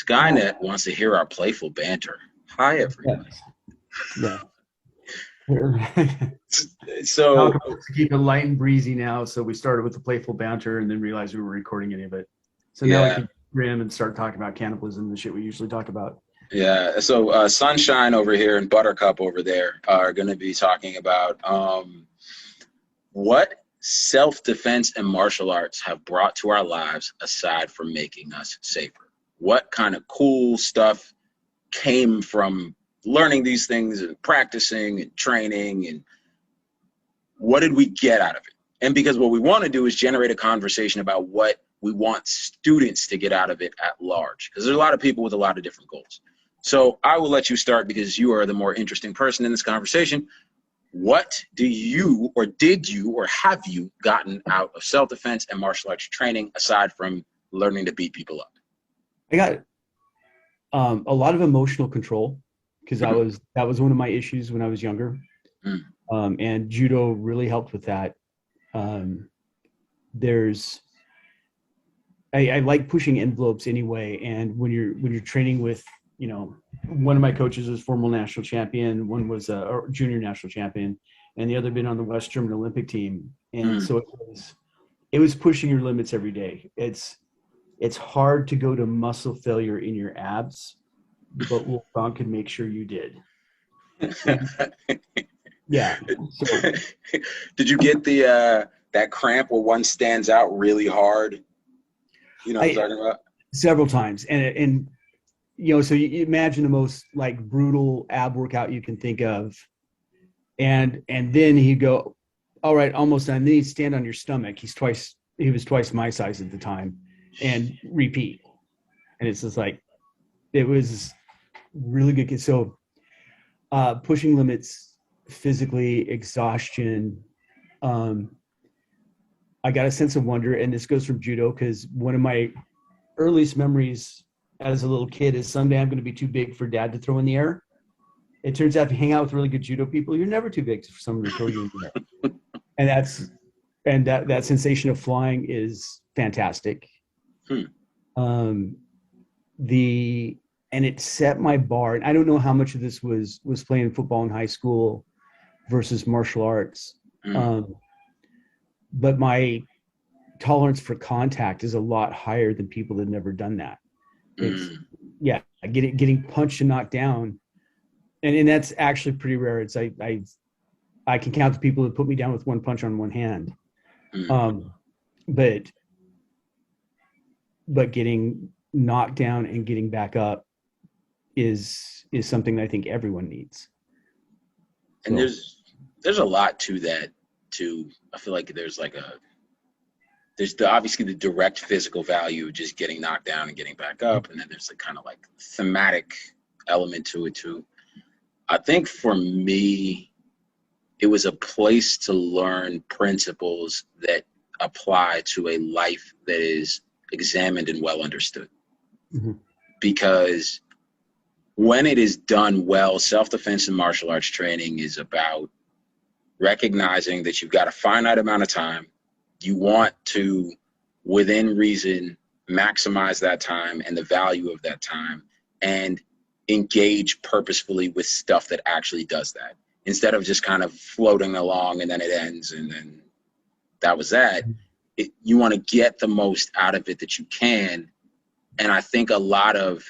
Skynet wants to hear our playful banter. Hi, everyone. Yeah. Yeah. So, Malcolm wants to keep it light and breezy now, so we started with the playful banter and then realized we were recording any of it. So now we yeah, can grim and start talking about cannibalism and the shit we usually talk about. yeah. So, Sunshine over here and Buttercup over there are going to be talking about what self-defense and martial arts have brought to our lives aside from making us safer. What kind of cool stuff came from learning these things and practicing and training, and what did we get out of it? And because what we want to do is generate a conversation about what we want students to get out of it at large, because there's a lot of people with a lot of different goals. So I will let you start because you are the more interesting person in this conversation. What do you, or did you, or have you gotten out of self-defense and martial arts training aside from learning to beat people up? I got a lot of emotional control because that was one of my issues when I was younger, Mm, and judo really helped with that. Um, there's I like pushing envelopes anyway, and when you're training with, one of my coaches was former national champion, one was a junior national champion, and the other been on the West German Olympic team, and mm. so it was pushing your limits every day. It's hard to go to muscle failure in your abs, but Wolfgang can make sure you did. And yeah, so Did you get the that cramp where one stands out really hard? You know what I'm I talking about? several times, and so you imagine the most like brutal ab workout you can think of, and then he'd go, all right, almost done. And then he'd stand on your stomach. He was twice my size at the time, and repeat. And it's just like, it was really good. So pushing limits, physically, exhaustion. Um, I got a sense of wonder, and this goes from judo because one of my earliest memories as a little kid is someday I'm going to be too big for dad to throw in the air. It turns out if you hang out with really good judo people, you're never too big for someone to throw you in the air. And that sensation of flying is fantastic. Hmm. Um, the and it set my bar. And I don't know how much of this was playing football in high school versus martial arts. Mm, Um, but my tolerance for contact is a lot higher than people that have never done that. It's mm, yeah, getting punched and knocked down, and that's actually pretty rare. It's I can count the people that put me down with one punch on one hand. mm. Um, but getting knocked down and getting back up is something that I think everyone needs. And So there's a lot to that too. I feel like there's obviously the direct physical value of just getting knocked down and getting back up, and then there's the kind of like thematic element to it too. I think for me, it was a place to learn principles that apply to a life that is examined and well understood. mhm. Because when it is done well, self-defense and martial arts training is about recognizing that you've got a finite amount of time. You want to, within reason, maximize that time and the value of that time, and engage purposefully with stuff that actually does that, instead of just kind of floating along and then it ends and then that was that. You want to get the most out of it that you can. And I think a lot of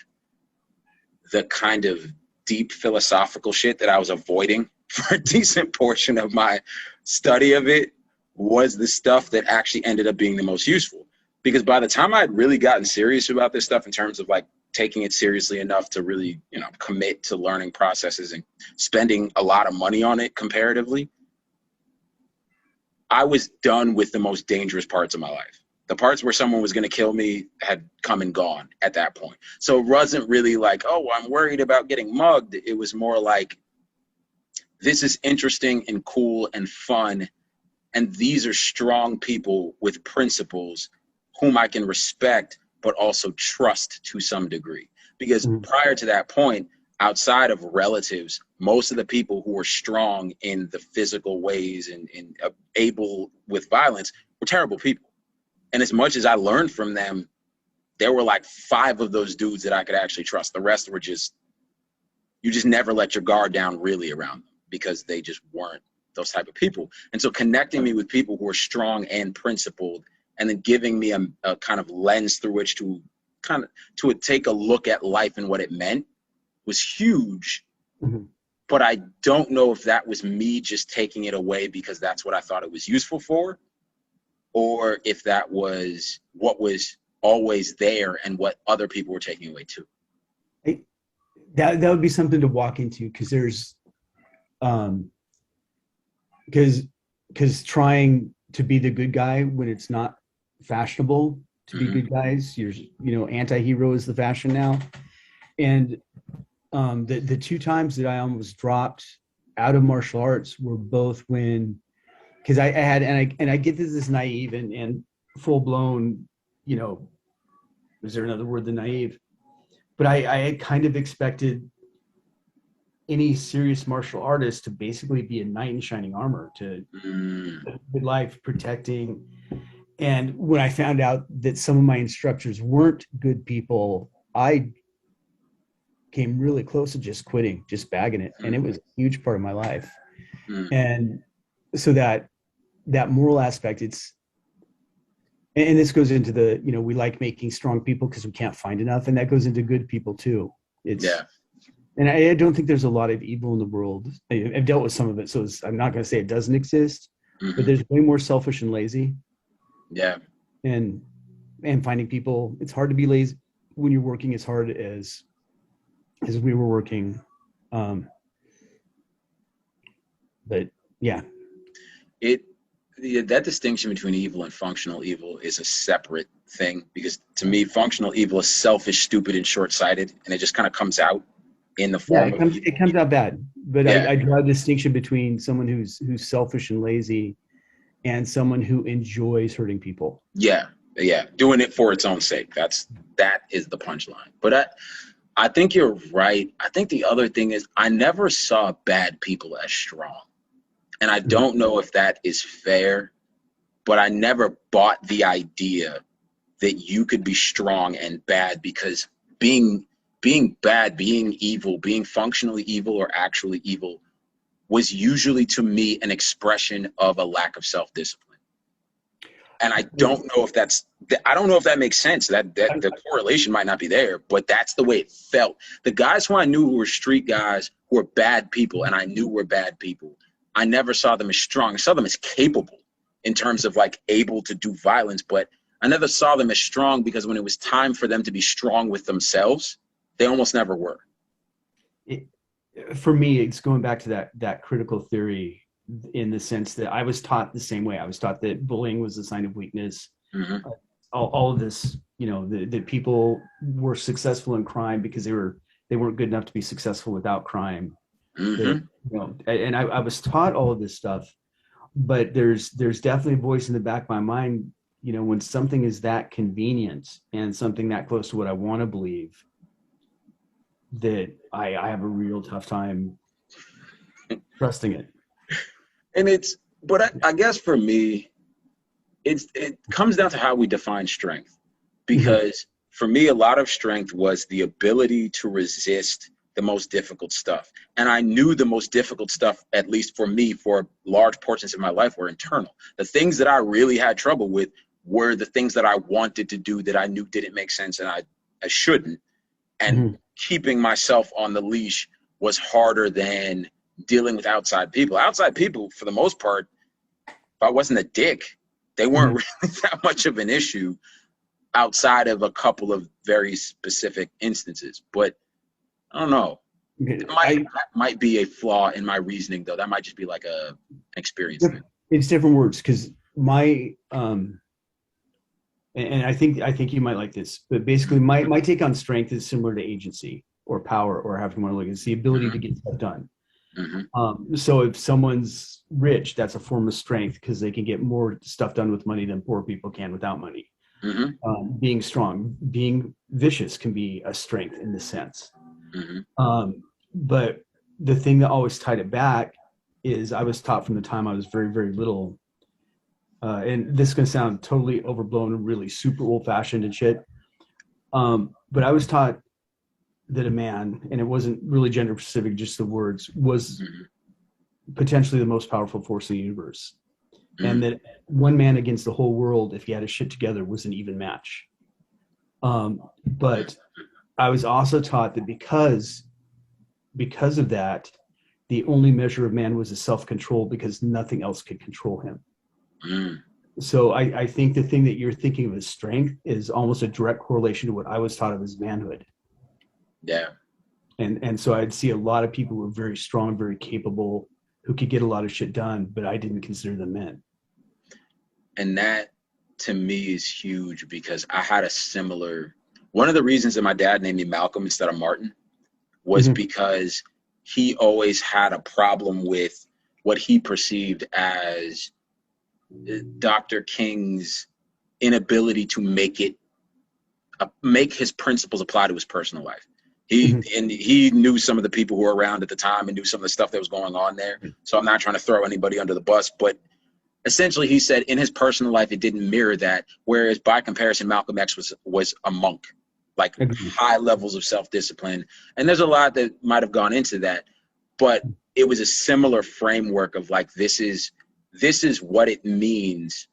the kind of deep philosophical shit that I was avoiding for a decent portion of my study of it was the stuff that actually ended up being the most useful. Because by the time I'd really gotten serious about this stuff in terms of like taking it seriously enough to really, commit to learning processes and spending a lot of money on it comparatively, I was done with the most dangerous parts of my life. The parts where someone was going to kill me had come and gone at that point. So it wasn't really like, oh, I'm worried about getting mugged. It was more like, this is interesting and cool and fun. And these are strong people with principles whom I can respect, but also trust to some degree. Because Mhm. prior to that point, outside of relatives, most of the people who were strong in the physical ways and able with violence were terrible people. And as much as I learned from them, there were like 5 of those dudes that I could actually trust. The rest were just, you just never let your guard down really around them because they just weren't those type of people. And so connecting me with people who are strong and principled, and then giving me a kind of lens through which to take a look at life and what it meant was huge. Mm-hmm. But I don't know if that was me just taking it away because that's what I thought it was useful for, or if that was what was always there and what other people were taking away too. That would be something to walk into, because there's because trying to be the good guy when it's not fashionable to be good guys, anti-hero is the fashion now. And the 2 times that I almost dropped out of martial arts were both when, because I had, and I get this as naive and full blown, is there another word than naive? But I had kind of expected any serious martial artist to basically be a knight in shining armor, to good life, protecting. And when I found out that some of my instructors weren't good people, I came really close to just quitting, just bagging it. And it was a huge part of my life. And so that moral aspect, and this goes into the, we like making strong people because we can't find enough. And that goes into good people too. And I don't think there's a lot of evil in the world. I've dealt with some of it, so I'm not going to say it doesn't exist, but there's way more selfish and lazy. Yeah. And finding people, it's hard to be lazy when you're working as hard as we were working. But yeah. That distinction between evil and functional evil is a separate thing, because to me, functional evil is selfish, stupid, and short-sighted, and it just kind of comes out in the form it comes out bad. But I draw a distinction between someone who's selfish and lazy and someone who enjoys hurting people. Yeah, doing it for its own sake. That is the punchline. But I think you're right. I think the other thing is I never saw bad people as strong. And I don't know if that is fair, but I never bought the idea that you could be strong and bad, because being bad, being evil, being functionally evil or actually evil was usually, to me, an expression of a lack of self-discipline. And I don't know if that makes sense. That the correlation might not be there, but that's the way it felt. The guys who I knew who were street guys, who were bad people, and I knew were bad people, I never saw them as strong. I saw them as capable in terms of like able to do violence, but I never saw them as strong, because when it was time for them to be strong with themselves, they almost never were. For me, it's going back to that critical theory, in the sense that I was taught the same way. I was taught that bullying was a sign of weakness. All of this, that people were successful in crime because they weren't good enough to be successful without crime. And I was taught all of this stuff, but there's definitely a voice in the back of my mind, when something is that convenient and something that close to what I want to believe, that I have a real tough time trusting it. And I guess for me, it comes down to how we define strength, because for me, a lot of strength was the ability to resist the most difficult stuff. And I knew the most difficult stuff, at least for me, for large portions of my life, were internal. The things that I really had trouble with were the things that I wanted to do that I knew didn't make sense and I shouldn't. And keeping myself on the leash was harder than dealing with outside people. Outside people, for the most part, if I wasn't a dick, they weren't really that much of an issue, outside of a couple of very specific instances. But I don't know. That might be a flaw in my reasoning, though. That might just be like an experience thing. It's different words, because my and I think you might like this, but basically my take on strength is similar to agency or power, or however you want to look at it. It's the ability to get stuff done. So if someone's rich, that's a form of strength, because they can get more stuff done with money than poor people can without money. Being strong, being vicious can be a strength in this sense. But the thing that always tied it back is I was taught from the time I was very, very little, and this is going to sound totally overblown and really super old fashioned and shit, But I was taught that a man, and it wasn't really gender specific, just the words, was potentially the most powerful force in the universe. And that one man against the whole world, if he had his shit together, was an even match. But I was also taught that because of that, the only measure of man was his self-control, because nothing else could control him. So I think the thing that you're thinking of as strength is almost a direct correlation to what I was taught of as manhood. Yeah. And so I'd see a lot of people who were very strong, very capable, who could get a lot of shit done, but I didn't consider them men. And that to me is huge, because I had a similar, one of the reasons that my dad named me Malcolm instead of Martin was because he always had a problem with what he perceived as Dr. King's inability to make his principles apply to his personal life. He knew some of the people who were around at the time and knew some of the stuff that was going on there. So I'm not trying to throw anybody under the bus, but essentially he said in his personal life, it didn't mirror that. Whereas by comparison, Malcolm X was a monk, like high levels of self-discipline. And there's a lot that might've gone into that, but it was a similar framework of like, this is what it means.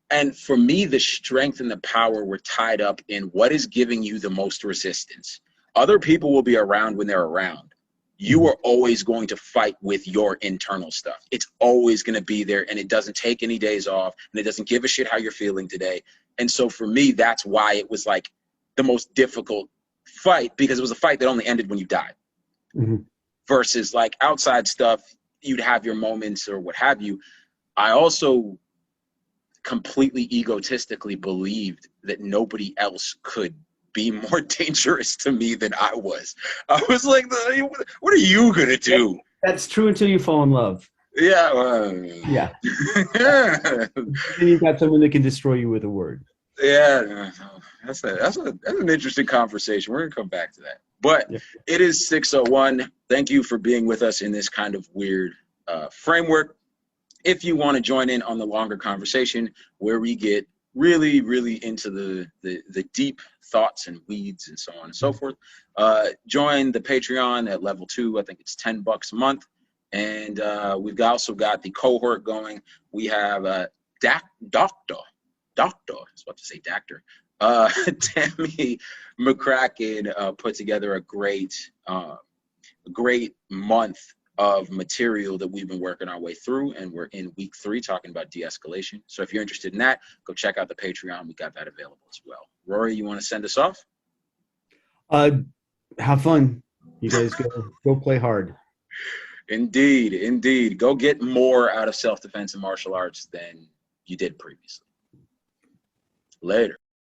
And for me, the strength and the power were tied up in what is giving you the most resistance. Other people will be around when they're around. You are always going to fight with your internal stuff. It's always going to be there, and it doesn't take any days off, and it doesn't give a shit how you're feeling today. And so for me, that's why it was like the most difficult fight, because it was a fight that only ended when you died. Versus like outside stuff, you'd have your moments or what have you. I also completely egotistically believed that nobody else could be more dangerous to me than I was. I was like, what are you going to do? That's true until you fall in love. Yeah. Yeah. Then you've got someone that can destroy you with a word. Yeah. That's an interesting conversation. We're going to come back to that. But It is 6:01. Thank you for being with us in this kind of weird framework. If you want to join in on the longer conversation where we get really, really into the deep thoughts and weeds and so on and so forth, join the Patreon at level 2. I think it's $10 a month. And we've also got the cohort going. We have Doctor, I was about to say doctor, Tammy McCracken put together a great month of material that we've been working our way through, and we're in week 3 talking about de-escalation. So if you're interested in that, go check out the Patreon. We got that available as well. Rory, you want to send us off? Have fun. You guys go play hard. Indeed. Go get more out of self-defense and martial arts than you did previously. Later.